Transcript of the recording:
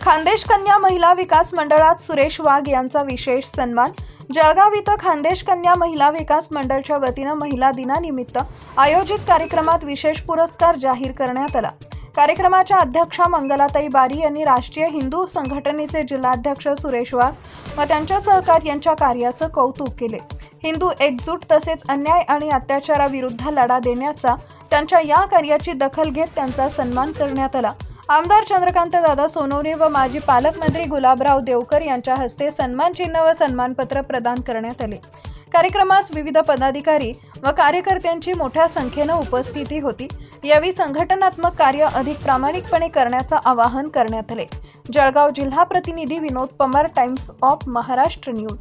खानदेश कन्या महिला विकास मंडळात सुरेश वाघ यांचा विशेष सन्मान। जळगाव इथं खानदेश कन्या महिला विकास मंडळाच्या वतीनं महिला दिनानिमित्त आयोजित कार्यक्रमात विशेष पुरस्कार जाहीर करण्यात आला। कार्यक्रमाच्या अध्यक्षा मंगलाताई बारी यांनी राष्ट्रीय हिंदू संघटनेचे जिल्हाध्यक्ष सुरेश वाघ व त्यांच्या सहकार्यांच्या कार्याचं कौतुक केले। हिंदू एकजूट तसेच अन्याय आणि अत्याचाराविरुद्ध लढा देण्याचा त्यांच्या या कार्याची दखल घेत त्यांचा सन्मान करण्यात आला। आमदार चंद्रकांत दादा सोनवणे व माजी पालकमंत्री गुलाबराव देवकर यांच्या हस्ते सन्मान चिन्ह व सन्मानपत्र प्रदान करण्यात आले। कार्यक्रमास विविध पदाधिकारी व कार्यकर्त्यांची मोठ्या संख्येने उपस्थिती होती। यावेळी संघटनात्मक कार्य अधिक प्रामाणिकपणे करण्याचे आवाहन करण्यात आले। जळगाव जिल्हा प्रतिनिधी Vinod Pawar, Times of Maharashtra news.